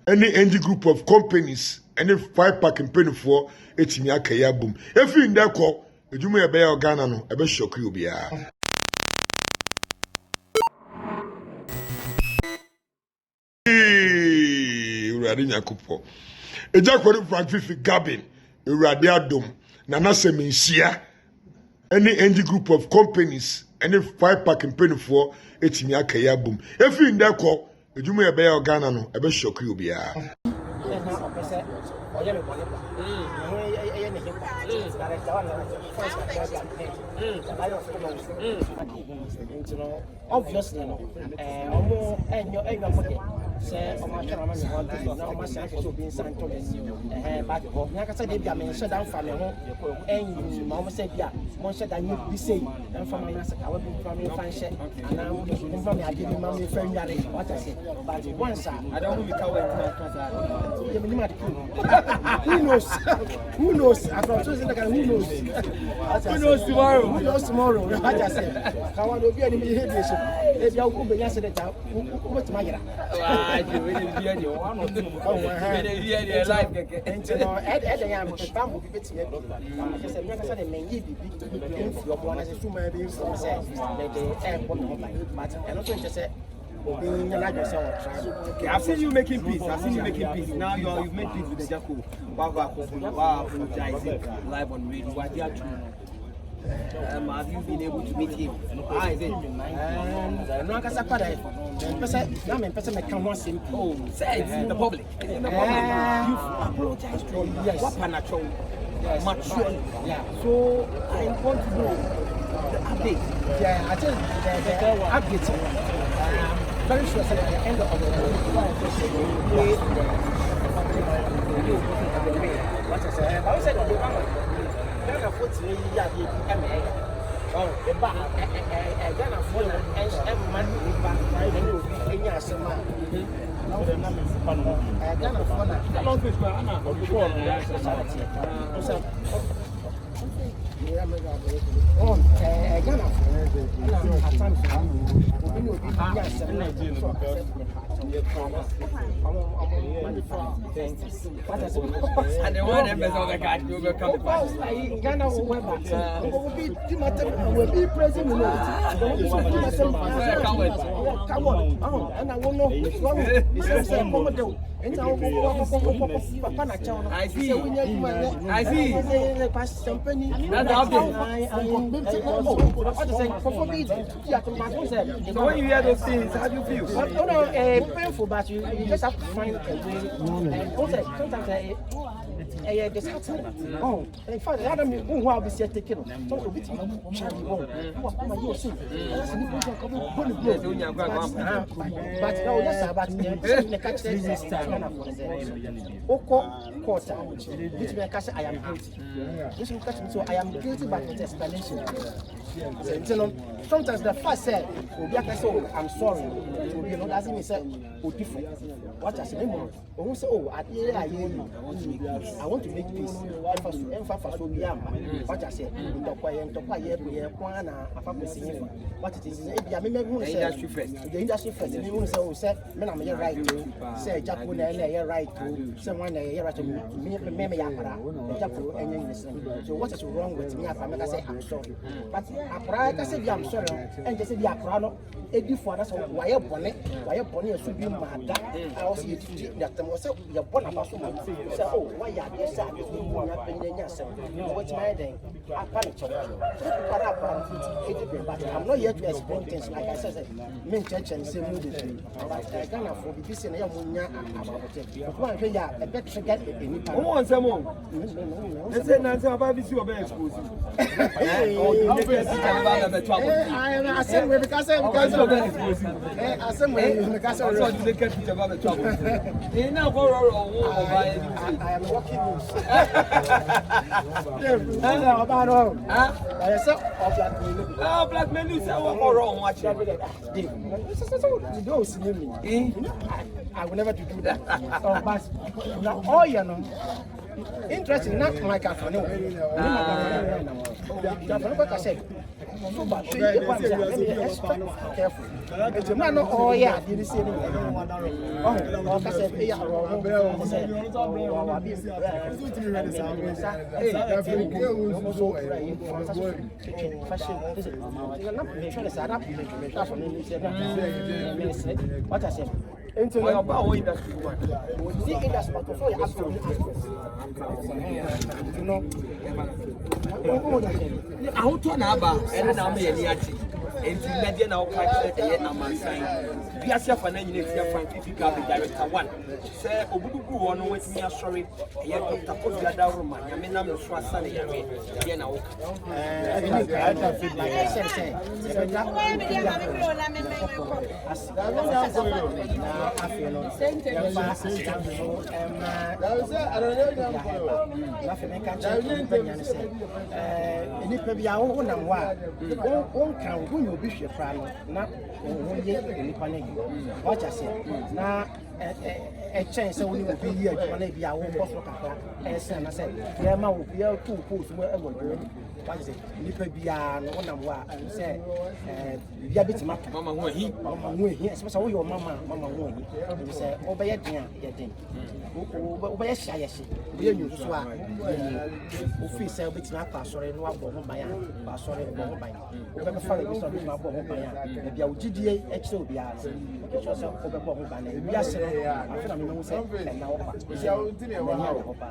any NG group of companies, any 5-pack penny for etimi akaya boom. If you in there call, you may be a Ghana no, a bit shock you be. Radinya Kupo. A jack for Fiifi Garbin, a radiadum, Nana Seminsia, any NG group of companies, any 5-pack penny for etimi akaya boom. If you in there call, you may be a Ghana no, a bit shock you be. Obviously, say who knows? After choosing the guy, who knows? Who knows tomorrow? Who knows tomorrow? I just said, I want to be any behavior. If you are yesterday, what's my year? I do really hear you. One or two. Oh, I hear life. And you know, at the end, the family will be I said, I said, may be big. Your one as a swimmer, they say, the airport, but and also just say, okay, I've seen you making peace. Now you've made peace with the Jaco. Wow, apologizing live on radio. What do you have you been able to meet him? How is it? No, I can't say oh, say it in the public. You've apologized to him. Yes. What natural? Mature. Yeah. So I want to know the update. Yeah, I think the update. Very sure at the end of the day, what I said, I said, Ghana for 3 years, the bar, Ghana for every man in back, and you will be in your summer. Ghana for a long and the one members of the guard will come back. Ghana will be present. And I won't know. I see. When you hear those things, how do you feel? Painful, but you just have to find a way. Also, sometimes disheartening. Oh, in fact, the other who will be taken. So, a bit but no, that's about the catch quarter, which may catch I am guilty. This will catch me, so I am guilty by the explanation. Sometimes the first said, I'm sorry. You know, that's me say, what I say, oh, so I want to make peace. What I say, what it is, the industry first. You say, men, I'm here right to say, Japan, and right to someone here to me, so what is wrong with me? I say, I'm sorry. But I said, I'm sorry, and just said, yeah, for us, why a bonnet, should be mad. I also that was your bonnet. So, oh, why are you sad? What's my day? I panic. But I'm not here to explain things like I said, main church and say, but I can't afford this in a about it. One thing, I bet to get it. Who wants some more? Let's say, Nancy, about this, you are very exposed. I am a same way because I am walking news. Black men is wrong. Watch every day. I will never do that. But now, all you know. interesting not my company. So but careful. It's a man oh yeah, did see any oh I said yeah what I said into about what industry see industry but for you know I want to know and now me any achi enti media na o ka kire amansan biase afa na nyina fia Fiifi Garbin director 1 say obudugu wo no wetimi asori eye Dr. Kofi Adaroma nyame na me so asane yare ye na wo ka nipa bia wo nam wa won kan wo nyo bi hwe fra no na wo ye nipa na yi watch ase na chen se wo ni obi yi adwuma na bia wo boso kakra sen na se ye ma wo bia tu post mo e wo watch ase nipa bia no wo nam wa se bia bitima mama ho ahi se wo yo mama ho ahi se wo be ye den a ye den wo be ye hia ye hye wo ye nyu so a wo fi se wo bitima akwa sore no abo ho ban a ba sore bo ho ban wo be fa le bi so bi ma bo ho ban a bia wo gidie e kire obi a so so wo be bo ho ban na bia se no afena me no se na wo pa